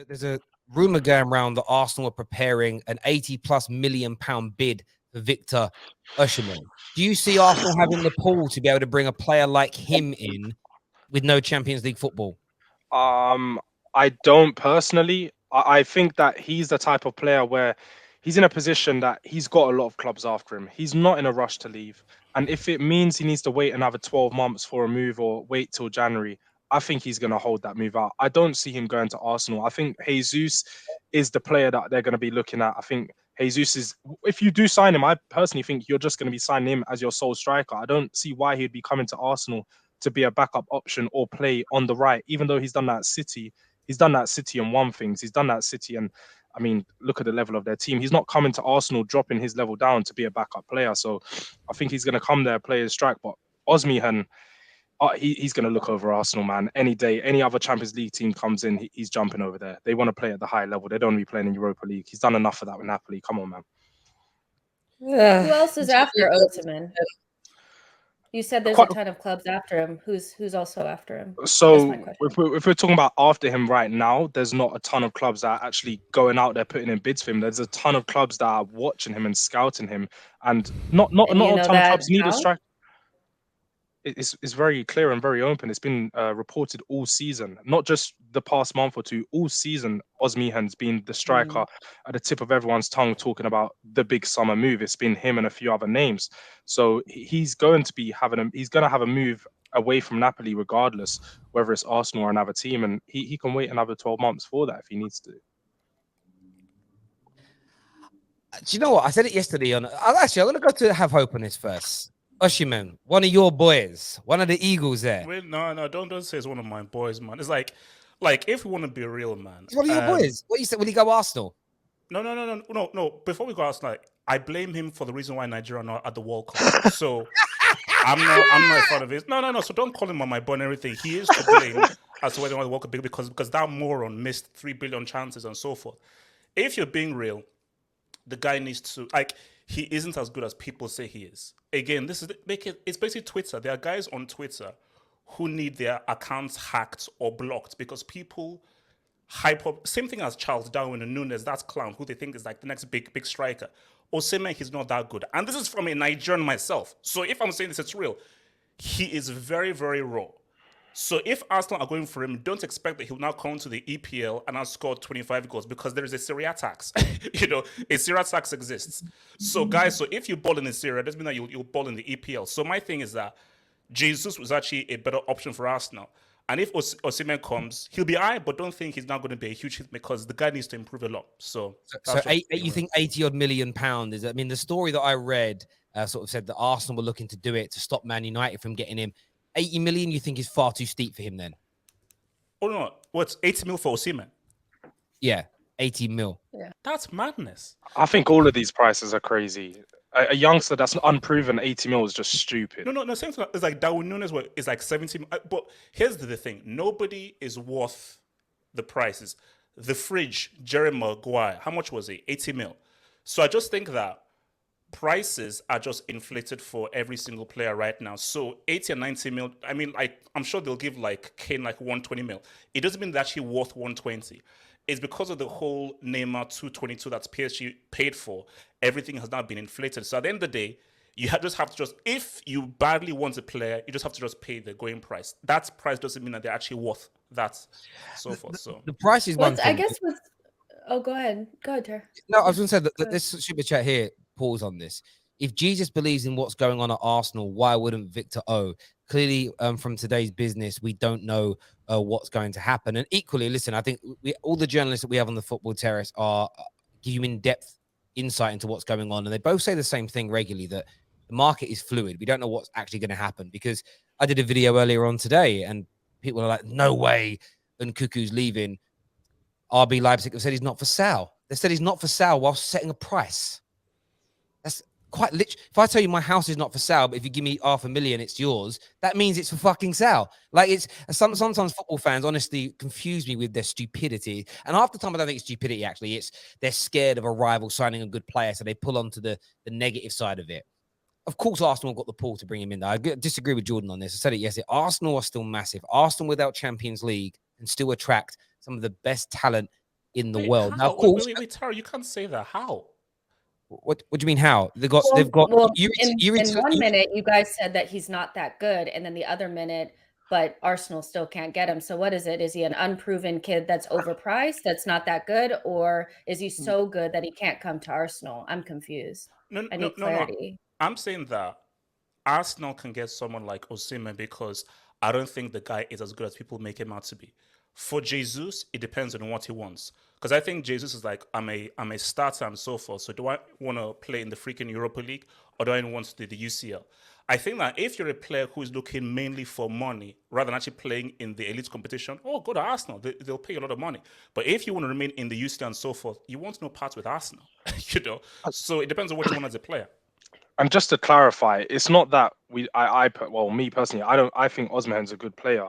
There's a rumor going around that Arsenal are preparing an 80+ million pound bid for Victor Osimhen. Do you see Arsenal having the pull to be able to bring a player like him in with no Champions League football? I don't personally. I think that he's the type of player where he's in a position that he's got a lot of clubs after him. He's not in a rush to leave. And if it means he needs to wait another 12 months for a move or wait till January, I think he's going to hold that move out. I don't see him going to Arsenal. I think Jesus is the player that they're going to be looking at. I think Jesus is, if you do sign him, I personally think you're just going to be signing him as your sole striker. I don't see why he'd be coming to Arsenal to be a backup option or play on the right, even though he's done that at City. He's done that at City and won things. He's done that at City, and I mean, look at the level of their team. He's not coming to Arsenal dropping his level down to be a backup player. So I think he's going to come there, play his strike. But Osimhen, he's going to look over Arsenal, man. Any day, any other Champions League team comes in, he's jumping over there. They want to play at the high level. They don't want to be playing in Europa League. He's done enough of that with Napoli. Come on, man. Who else is after Osimhen? You said there's a ton of clubs after him. Who's also after him? So if we're talking about after him right now, there's not a ton of clubs that are actually going out there putting in bids for him. There's a ton of clubs that are watching him and scouting him, and not a ton of clubs need a striker. It's very clear and very open. It's been reported all season, not just the past month or two. All season, Osimhen's been the striker at the tip of everyone's tongue, talking about the big summer move. It's been him and a few other names. So he's going to have a move away from Napoli, regardless whether it's Arsenal or another team, and he can wait another 12 months for that if he needs to. Do you know what? I said it yesterday. I'm going to go to have hope on this first. Osimhen, one of your boys, one of the Eagles there. Wait, no, don't say it's one of my boys, man. It's like if we want to be real, man. It's one of your boys. What you said? Will he go Arsenal? No. Before we go Arsenal, I blame him for the reason why Nigeria are not at the World Cup. So I'm not a fan of it. No. So don't call him on my boy and everything. He is to blame as to why they want the World Cup because that moron missed 3 billion chances and so forth. If you're being real, the guy needs to he isn't as good as people say he is. Again, it's basically Twitter. There are guys on Twitter who need their accounts hacked or blocked because people hype up. Same thing as Charles Darwin and Nunes, that's clown, who they think is like the next big striker. Osimhen, he's not that good. And this is from a Nigerian myself. So if I'm saying this, it's real. He is very, very raw. So if Arsenal are going for him, don't expect that he'll now come to the EPL and I'll score 25 goals because there is a Serie A tax. A Serie A tax exists. So guys, if you ball in the Serie A, doesn't mean that you'll ball in the EPL. So my thing is that Jesus was actually a better option for Arsenal. And if Osimhen comes, he'll be high, but don't think he's not going to be a huge hit because the guy needs to improve a lot. So you think 80-odd million pound is? I mean, the story that I read sort of said that Arsenal were looking to do it to stop Man United from getting him. 80 million, you think is far too steep for him then? Oh no, what's 80 mil for Osimhen? Yeah, 80 mil. Yeah, that's madness. I think all of these prices are crazy. A youngster that's unproven 80 mil is just stupid. No. Same thing. It's like Darwin Nunes is like 70 mil. But here's the thing: nobody is worth the prices. The fridge, Jerry Maguire, how much was it? 80 mil. So I just think that prices are just inflated for every single player right now. So 80 and 90 mil, I mean, I'm sure they'll give Kane 120 mil. It doesn't mean they're actually worth 120. It's because of the whole Neymar 222 that's PSG paid for. Everything has now been inflated. So at the end of the day, you just have to if you badly want a player, you just have to just pay the going price. That price doesn't mean that they're actually worth that, so forth. So the price is one thing. I guess with... Oh, go ahead, Terrace. No, I was going to say that this super chat here, pause on this. If Jesus believes in what's going on at Arsenal, why wouldn't Victor O? Clearly, from today's business, we don't know what's going to happen. And equally, listen, I think all the journalists that we have on the Football Terrace give you in-depth insight into what's going on. And they both say the same thing regularly, that the market is fluid. We don't know what's actually going to happen. Because I did a video earlier on today, and people are like, no way, and Cuckoo's leaving. RB Leipzig have said he's not for sale. They said he's not for sale while setting a price. That's quite literally. If I tell you my house is not for sale, but if you give me $500,000, it's yours, that means it's for fucking sale. It's sometimes football fans honestly confuse me with their stupidity. And half the time I don't think it's stupidity, actually. It's they're scared of a rival signing a good player, so they pull onto the negative side of it. Of course, Arsenal got the pull to bring him in. I disagree with Jordan on this. I said it yesterday. Arsenal are still massive. Arsenal without Champions League can still attract some of the best talent in the world. How? Now, of course, wait, Tara, you can't say that. How? what do you mean? How they've got? Well, in one minute, you guys said that he's not that good, and then the other minute, but Arsenal still can't get him. So what is it? Is he an unproven kid that's overpriced, that's not that good, or is he so good that he can't come to Arsenal? I'm confused. I need clarity. No. I'm saying that Arsenal can get someone like Osimhen because I don't think the guy is as good as people make him out to be. For Jesus, it depends on what he wants. Because I think Jesus is like, I'm a starter and so forth. So do I want to play in the freaking Europa League or do I want to do the UCL? I think that if you're a player who is looking mainly for money rather than actually playing in the elite competition, go to Arsenal. They'll pay you a lot of money. But if you want to remain in the UCL and so forth, you want no parts with Arsenal. So it depends on what you want as a player. And just to clarify, it's not that me personally, I think Osimhen's a good player,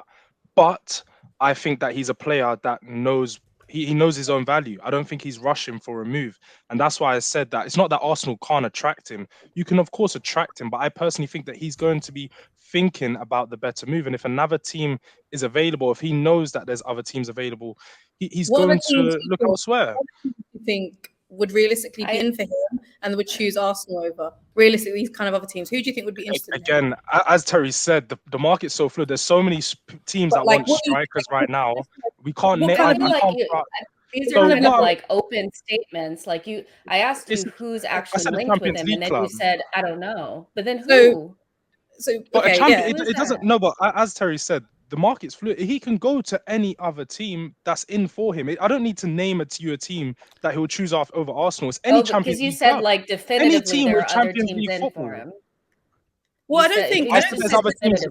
but I think that he's a player that knows he knows his own value. I don't think he's rushing for a move. And that's why I said that it's not that Arsenal can't attract him. You can, of course, attract him, but I personally think that he's going to be thinking about the better move. And if another team is available, if he knows that there's other teams available, he's going to look elsewhere. What do you think would realistically be in for him and would choose Arsenal over? Realistically, these kind of other teams, who do you think would be interested Again, as Terry said, the market's so fluid. There's so many teams that want strikers right now. We can't name. These are kind of like open statements. Like I asked you who's actually linked with him, and then you said, I don't know. But then who? It doesn't. No, but as Terry said, the market's fluid. He can go to any other team that's in for him. I don't need to name a team that he will choose over Arsenal. It's any Champions League. Because you said like definitively there are other teams in for him. Well, I don't think there's other teams.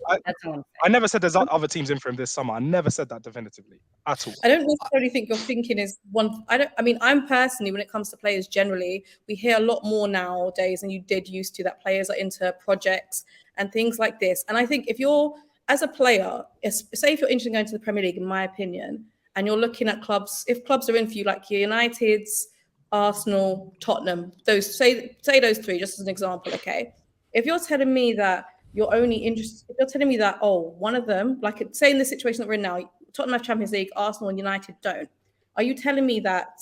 I never said there's other teams in for him this summer. I never said that definitively at all. I don't necessarily think your thinking is one. I'm personally, when it comes to players generally, we hear a lot more nowadays than you did used to, that players are into projects and things like this. And I think if you're, as a player, say if you're interested in going to the Premier League, in my opinion, and you're looking at clubs, if clubs are in for you, like your United's, Arsenal, Tottenham, those say those three, just as an example, okay? If you're telling me that you're only interested, if you're telling me that, one of them, like say in the situation that we're in now, Tottenham have Champions League, Arsenal and United don't, are you telling me that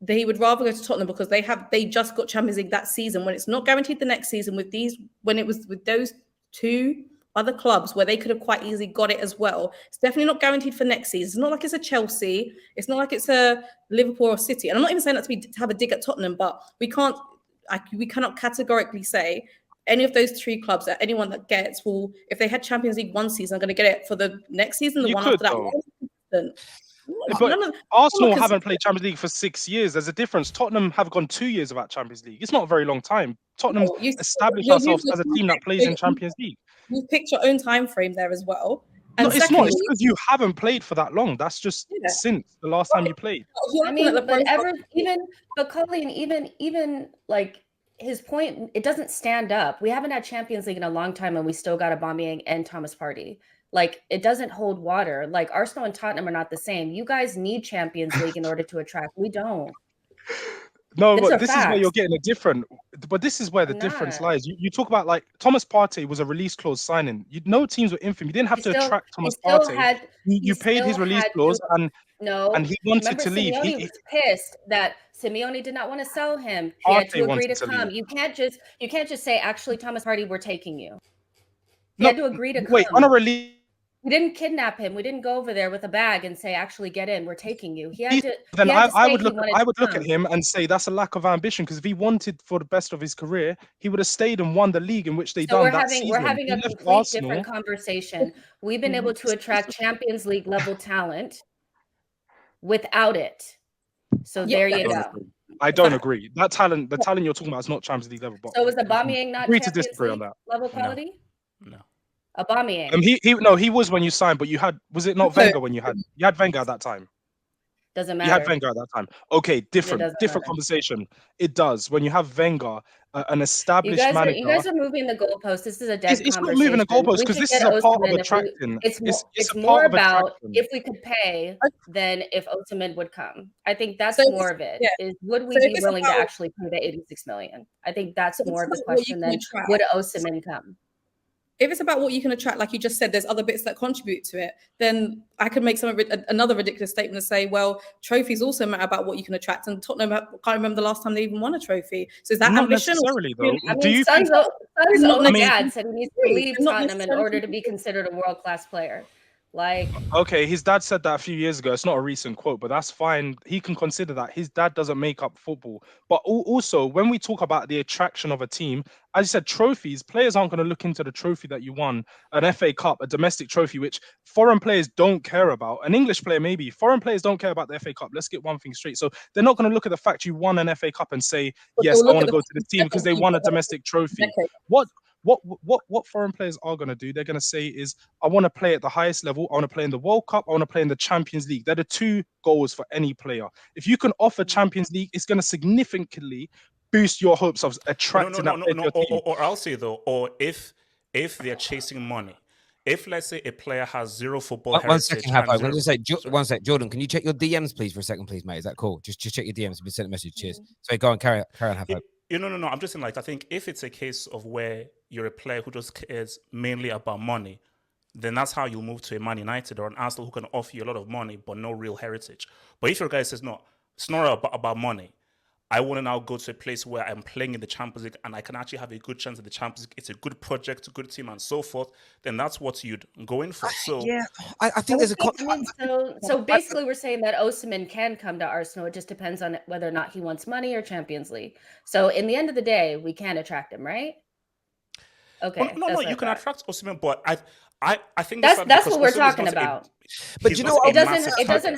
they would rather go to Tottenham because they just got Champions League that season when it's not guaranteed the next season when it was with those two other clubs where they could have quite easily got it as well? It's definitely not guaranteed for next season. It's not like it's a Chelsea. It's not like it's a Liverpool or City. And I'm not even saying that to have a dig at Tottenham, but we cannot categorically say any of those three clubs that anyone that gets will, if they had Champions League one season, are going to get it for the next season, the one after that. But Arsenal haven't played Champions League for 6 years. There's a difference. Tottenham have gone 2 years without Champions League. It's not a very long time. Tottenham established ourselves as a team that plays in Champions League. You picked your own time frame there as well. And no, it's not. It's because you haven't played for that long. That's just since the last time you played. I mean, but Colleen, even like his point, it doesn't stand up. We haven't had Champions League in a long time, and we still got Aubameyang and Thomas Partey. Like, it doesn't hold water. Like, Arsenal and Tottenham are not the same. You guys need Champions League in order to attract. We don't. No, but this is where you're getting a different. But this is where the difference lies. You talk about like Thomas Partey was a release clause signing. No teams were in for him. You didn't have to attract Thomas Partey. You paid his release clause, and he wanted to leave. He was pissed that Simeone did not want to sell him. He had to agree to come. You can't just say, actually, Thomas Partey, we're taking you. He had to agree to come. Wait, on a release. We didn't kidnap him. We didn't go over there with a bag and say, actually, get in. We're taking you. He had to. Then I would look at him and say that's a lack of ambition, because if he wanted for the best of his career, he would have stayed and won the league in which they done that season. We're having a complete different conversation. We've been able to attract Champions League level talent without it. So there you go. I don't agree. The talent you're talking about is not Champions League level. But so was Aubameyang not Champions League level quality? No. Aubameyang. He was when you signed, but was it not Wenger when you had Wenger at that time? Doesn't matter. You had Wenger at that time. Okay, different conversation. It does. When you have Wenger, an established manager. You guys are moving the goalpost. This is a dead conversation. It's not moving the goalpost, because this is a part of attracting. It's more about if we could pay than if Osimhen would come. I think that's more of it. Is would we be willing to actually pay the 86 million? I think that's more of the question than would Osimhen come. if it's about what you can attract, like you just said, there's other bits that contribute to it, then I could make another ridiculous statement and say, well, trophies also matter about what you can attract. And Tottenham can't remember the last time they even won a trophy. So is that Not ambition? necessarily, though. I Do mean, you Son's think? own I mean, dad said he needs to leave not Tottenham in necessarily order to be considered a world-class player. Like, Okay, his dad said that a few years ago. It's not a recent quote, but that's fine. He can consider that. His dad doesn't make up football. But also, when we talk about the attraction of a team, as you said, trophies, players aren't going to look into the trophy that you won, an FA Cup, a domestic trophy, which foreign players don't care about. An English player, maybe. Foreign players don't care about the FA Cup. Let's get one thing straight. So they're not going to look at the fact you won an FA Cup and say, But yes, they'll I look want at to the go to this team because they won a domestic trophy. decade. What foreign players are going to do, they're going to say is, I want to play at the highest level. I want to play in the World Cup. I want to play in the Champions League. They're the two goals for any player. If you can offer Champions League, it's going to significantly boost your hopes of attracting that player to your team. Or I'll say though, or if they're chasing money, if let's say a player has zero football One heritage, second, I'm going to say, Sorry. one sec, Jordan, can you check your DMs, please, for a second, please, mate? Is that cool? Just check your DMs. You've been sent a message. Cheers. So go on, carry on, have hope. No. I'm just saying, like, I think if it's a case of where you're a player who just cares mainly about money, then that's how you'll move to a Man United or an Arsenal who can offer you a lot of money but no real heritage. But if your guy says, no, it's not about money, I want to now go to a place where I'm playing in the Champions League and I can actually have a good chance at the Champions League. It's a good project, a good team, and so forth. Then that's what you'd go in for. So yeah, I think there's a. I mean, so basically, we're saying that Osimhen can come to Arsenal. It just depends on whether or not he wants money or Champions League. So, in the end of the day, we can attract him, right? Okay. No, you can attract Osimhen, but I think that's what we're Osimhen is talking not about. But you know, it doesn't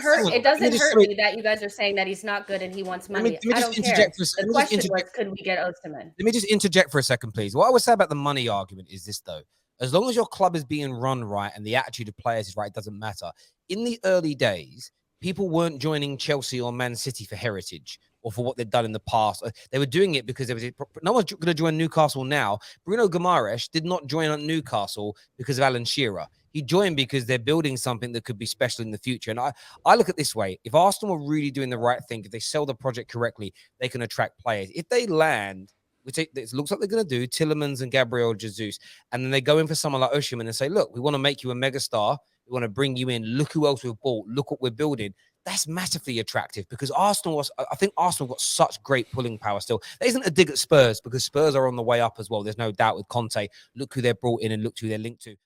hurt. It doesn't hurt me that you guys are saying that he's not good and he wants money. I don't care. The question was, could we get Osimhen? Let me just interject for a second, please. What I would say about the money argument is this, though. As long as your club is being run right and the attitude of players is right, it doesn't matter. In the early days, people weren't joining Chelsea or Man City for heritage or for what they'd done in the past. They were doing it because no one's going to join Newcastle now. Bruno Guimaraes did not join Newcastle because of Alan Shearer. He joined because they're building something that could be special in the future. And I look at it this way. If Arsenal are really doing the right thing, if they sell the project correctly, they can attract players. If they land, which it looks like they're going to do, Tielemans and Gabriel Jesus, and then they go in for someone like Osimhen and say, look, we want to make you a megastar. We want to bring you in. Look who else we've bought. Look what we're building. That's massively attractive because I think Arsenal got such great pulling power still. There isn't a dig at Spurs because Spurs are on the way up as well. There's no doubt with Conte. Look who they're brought in and look who they're linked to.